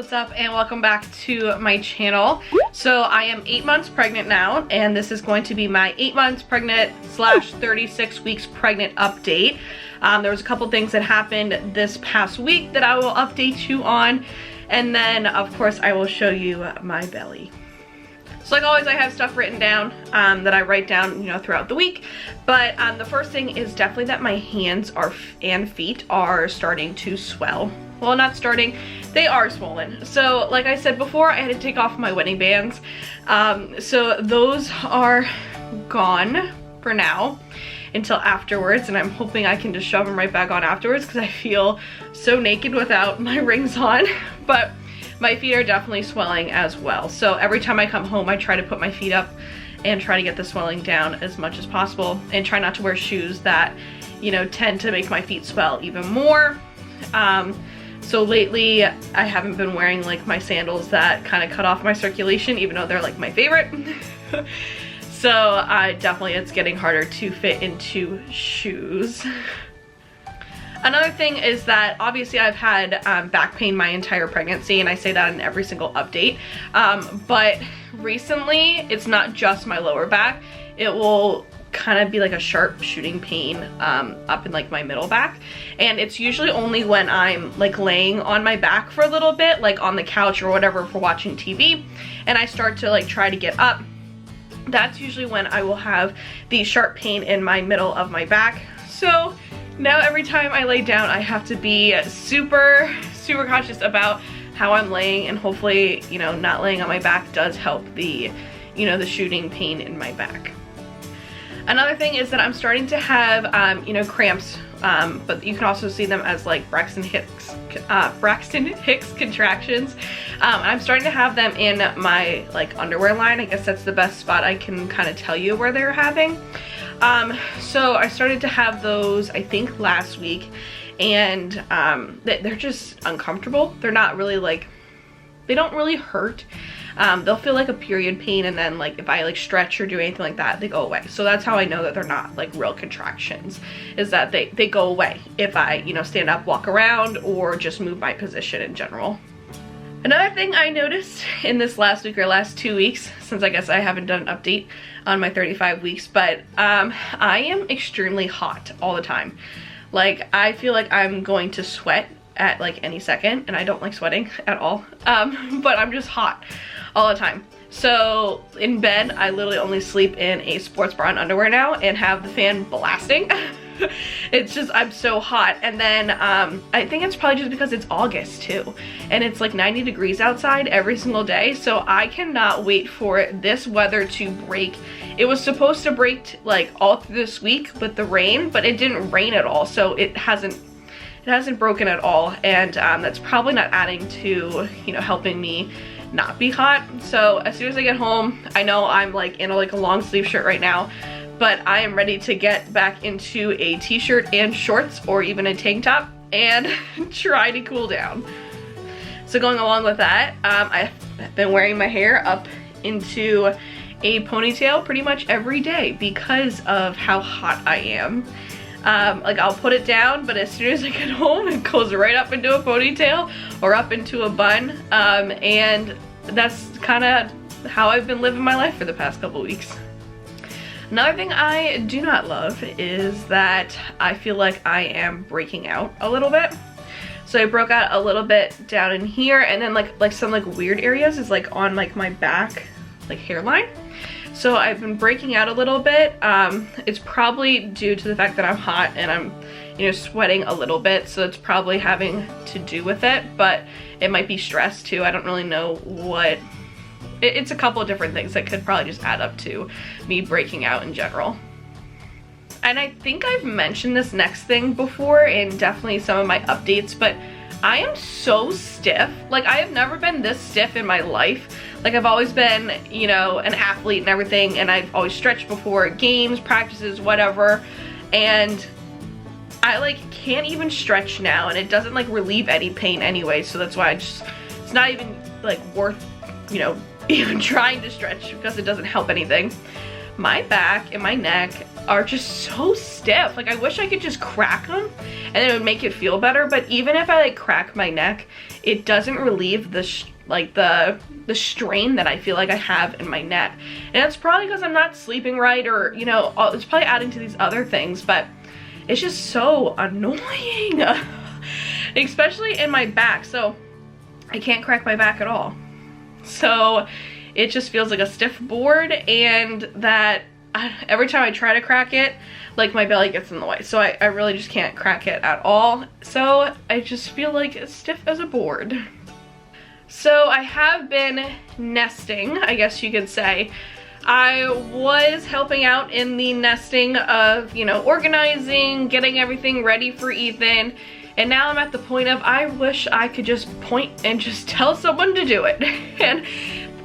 what's up, and welcome back to my channel. So I am 8 months pregnant now, and this is going to be my 8 months pregnant slash 36 weeks pregnant update. There was a couple things that happened this past week that I will update you on, and then of course I will show you my belly. So like always, I have stuff written down that I write down, throughout the week. But the first thing is definitely that my hands and feet are starting to swell. Well, not starting, they are swollen. So like I said before, I had to take off my wedding bands. So those are gone for now until afterwards, and I'm hoping I can just shove them right back on afterwards because I feel so naked without my rings on. But my feet are definitely swelling as well. So every time I come home, I try to put my feet up and try to get the swelling down as much as possible, and try not to wear shoes that, tend to make my feet swell even more. So lately, I haven't been wearing like my sandals that kind of cut off my circulation, even though they're like my favorite. So definitely it's getting harder to fit into shoes. Another thing is that obviously I've had back pain my entire pregnancy, and I say that in every single update. But recently, it's not just my lower back. It will kind of be like a sharp shooting pain up in like my middle back, and it's usually only when I'm like laying on my back for a little bit, like on the couch or whatever for watching TV, and I start to like try to get up. That's usually when I will have the sharp pain in my middle of my back. So now every time I lay down, I have to be super cautious about how I'm laying, and hopefully, not laying on my back does help the, the shooting pain in my back. Another thing is that I'm starting to have, cramps, but you can also see them as like Braxton Hicks contractions. I'm starting to have them in my like underwear line. I guess that's the best spot I can kind of tell you where they're having. So I started to have those, I think, last week, and they're just uncomfortable. They're not really like, they don't really hurt. They'll feel like a period pain, and then like if I like stretch or do anything like that, they go away. So that's how I know that they're not like real contractions, is that they go away if I, stand up, walk around, or just move my position in general. Another thing I noticed in this last week or last 2 weeks, since I guess I haven't done an update on my 35 weeks, but I am extremely hot all the time. Like, I feel like I'm going to sweat at like any second, and I don't like sweating at all, but I'm just hot all the time. So in bed, I literally only sleep in a sports bra and underwear now and have the fan blasting. It's just, I'm so hot. And then I think it's probably just because it's August too, and it's like 90 degrees outside every single day. So I cannot wait for this weather to break. It was supposed to break like all through this week with the rain, but it didn't rain at all, so it hasn't broken at all, and that's probably not adding to, helping me not be hot. So as soon as I get home, I know I'm like in a long sleeve shirt right now, but I am ready to get back into a t-shirt and shorts, or even a tank top, and try to cool down. So going along with that, I've been wearing my hair up into a ponytail pretty much every day because of how hot I am. Like, I'll put it down, but as soon as I get home, it goes right up into a ponytail or up into a bun, and that's kind of how I've been living my life for the past couple weeks. Another thing I do not love is that I feel like I am breaking out a little bit. So I broke out a little bit down in here, and then like some like weird areas is like on like my back, like hairline. So I've been breaking out a little bit. It's probably due to the fact that I'm hot and I'm, sweating a little bit. So it's probably having to do with it, but it might be stress too. I don't really know what. It's a couple of different things that could probably just add up to me breaking out in general. And I think I've mentioned this next thing before in definitely some of my updates, but I am so stiff. Like, I have never been this stiff in my life. Like, I've always been, an athlete and everything, and I've always stretched before games, practices, whatever, and I like can't even stretch now, and it doesn't like relieve any pain anyway, so that's why it's not even like worth, even trying to stretch, because it doesn't help anything. my back and my neck are just so stiff. Like I wish I could just crack them and it would make it feel better, but even if I like crack my neck, it doesn't relieve the the strain that I feel like I have in my neck. And it's probably because I'm not sleeping right, or you know, it's probably adding to these other things, but it's just so annoying. Especially in my back. So I can't crack my back at all. So it just feels like a stiff board, and that every time I try to crack it, like my belly gets in the way. So I really just can't crack it at all. So I just feel like it's stiff as a board. So I have been nesting, I guess you could say. I was helping out in the nesting of, you know, organizing, getting everything ready for Ethan. And now I'm at the point of, I wish I could just point and just tell someone to do it. And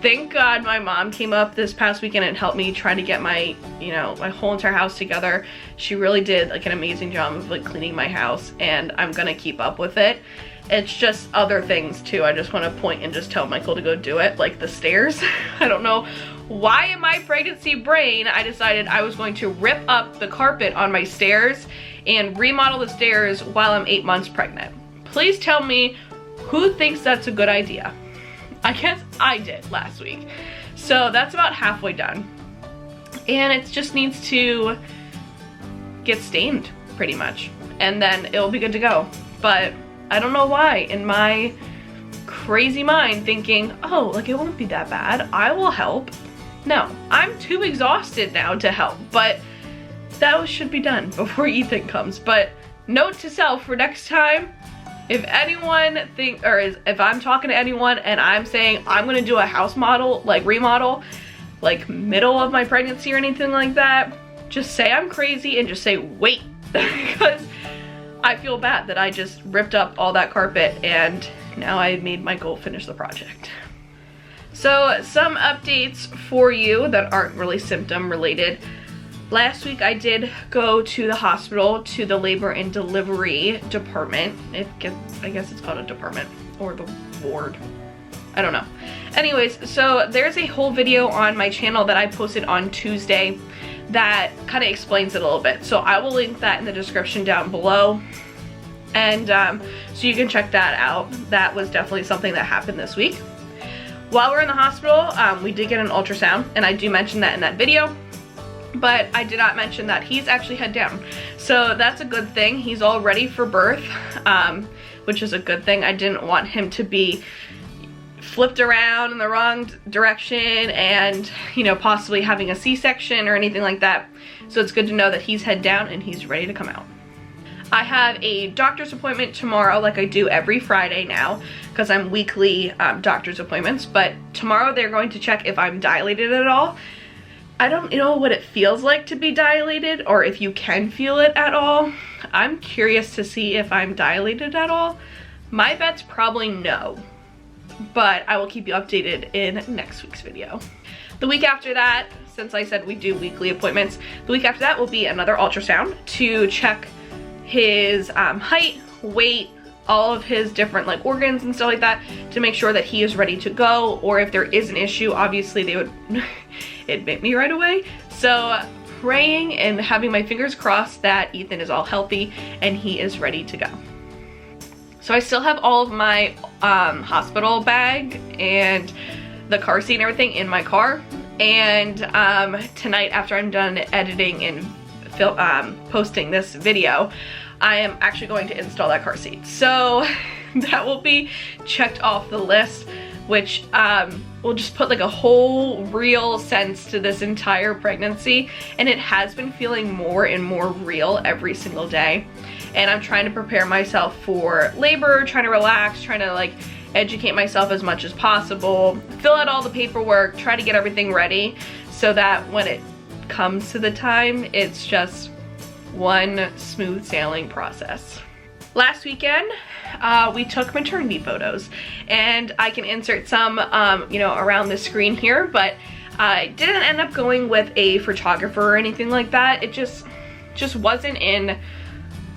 thank God my mom came up this past weekend and helped me try to get my, you know, my whole entire house together. She really did like an amazing job of like cleaning my house, and I'm gonna keep up with it. It's just other things too. I just want to point and just tell Michael to go do it, like the stairs. I don't know why in my pregnancy brain I decided I was going to rip up the carpet on my stairs and remodel the stairs while I'm 8 months pregnant. Please tell me who thinks that's a good idea. I guess I did last week. So that's about halfway done. And it just needs to get stained pretty much, and then it'll be good to go. But I don't know why in my crazy mind thinking, oh, like it won't be that bad, I will help. No, I'm too exhausted now to help, but that should be done before Ethan comes. But note to self for next time, if anyone if I'm talking to anyone and I'm saying I'm gonna do a house model, like remodel, like middle of my pregnancy or anything like that, just say I'm crazy and just say wait, because I feel bad that I just ripped up all that carpet and now I made Michael finish the project. So some updates for you that aren't really symptom related. Last week I did go to the hospital, to the labor and delivery department. I guess it's called a department, or the ward. I don't know. Anyways, so there's a whole video on my channel that I posted on Tuesday that kind of explains it a little bit. So I will link that in the description down below. And so you can check that out. That was definitely something that happened this week. While we're in the hospital, we did get an ultrasound, and I do mention that in that video. But I did not mention that he's actually head down. So that's a good thing. He's all ready for birth, which is a good thing. I didn't want him to be flipped around in the wrong direction and, you know, possibly having a C-section or anything like that. So it's good to know that he's head down and he's ready to come out. I have a doctor's appointment tomorrow, like I do every Friday now, because I'm weekly doctor's appointments. But tomorrow they're going to check if I'm dilated at all. I don't know what it feels like to be dilated, or if you can feel it at all. I'm curious to see if I'm dilated at all. My bet's probably no, but I will keep you updated in next week's video. The week after that, since I said we do weekly appointments, the week after that will be another ultrasound to check his height, weight, all of his different like organs and stuff like that, to make sure that he is ready to go, or if there is an issue, obviously they would admit me right away. So praying and having my fingers crossed that Ethan is all healthy and he is ready to go. So I still have all of my hospital bag and the car seat and everything in my car. And tonight, after I'm done editing and posting this video, I am actually going to install that car seat. So that will be checked off the list, which will just put like a whole real sense to this entire pregnancy. And it has been feeling more and more real every single day. And I'm trying to prepare myself for labor, trying to relax, trying to like educate myself as much as possible, fill out all the paperwork, try to get everything ready so that when it comes to the time, it's just one smooth sailing process. Last weekend, we took maternity photos, and I can insert some, you know, around the screen here, but I didn't end up going with a photographer or anything like that. It just wasn't in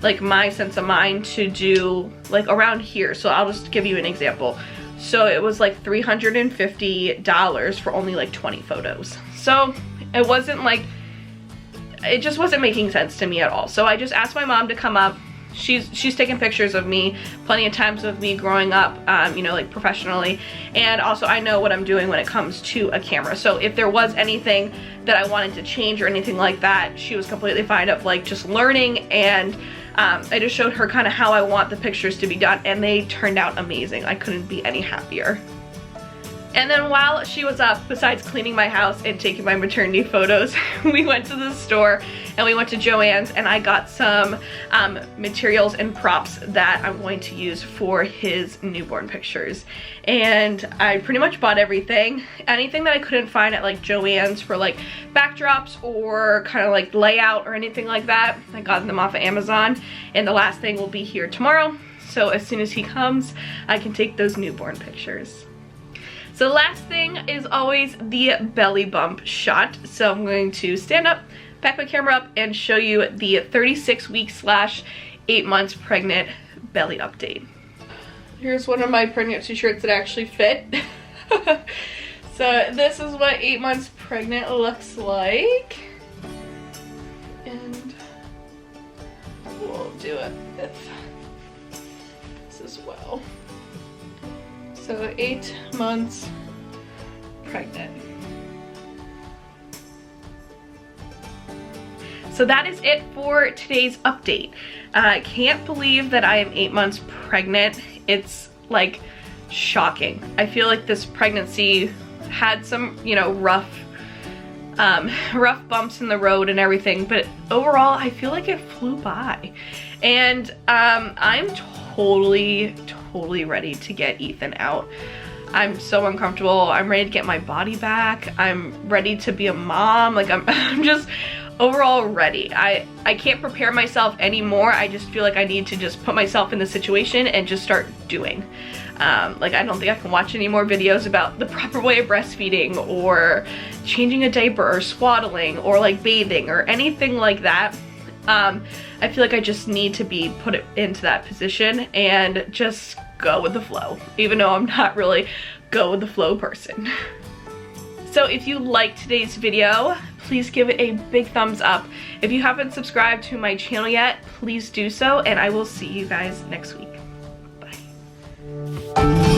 like my sense of mind to do like around here. So I'll just give you an example. So it was like $350 for only like 20 photos. So it wasn't like it just wasn't making sense to me at all. So I just asked my mom to come up. She's taken pictures of me plenty of times of me growing up, you know, like professionally, and also I know what I'm doing when it comes to a camera. So if there was anything that I wanted to change or anything like that, she was completely fine of like just learning, and I just showed her kind of how I want the pictures to be done, and they turned out amazing. I couldn't be any happier. And then while she was up, besides cleaning my house and taking my maternity photos, we went to the store and we went to Joann's, and I got some materials and props that I'm going to use for his newborn pictures. And I pretty much bought everything. Anything that I couldn't find at like Joann's for like backdrops or kind of like layout or anything like that, I got them off of Amazon. And the last thing will be here tomorrow. So as soon as he comes, I can take those newborn pictures. So the last thing is always the belly bump shot. So I'm going to stand up, back my camera up, and show you the 36-week/8 months pregnant belly update. Here's one of my pregnancy shirts that actually fit. So this is what 8 months pregnant looks like. And we'll do it with this as well. So 8 months pregnant. So that is it for today's update. I can't believe that I am 8 months pregnant. It's like shocking. I feel like this pregnancy had some, you know, rough bumps in the road and everything, but overall I feel like it flew by. And I'm totally ready to get Ethan out. I'm so uncomfortable. I'm ready to get my body back. I'm ready to be a mom. Like I'm just overall ready. I can't prepare myself anymore. I just feel like I need to just put myself in the situation and just start doing. Like I don't think I can watch any more videos about the proper way of breastfeeding or changing a diaper or swaddling or like bathing or anything like that. I feel like I just need to be put into that position and just go with the flow, even though I'm not really go with the flow person. So if you liked today's video, please give it a big thumbs up. If you haven't subscribed to my channel yet, please do so, and I will see you guys next week. Bye.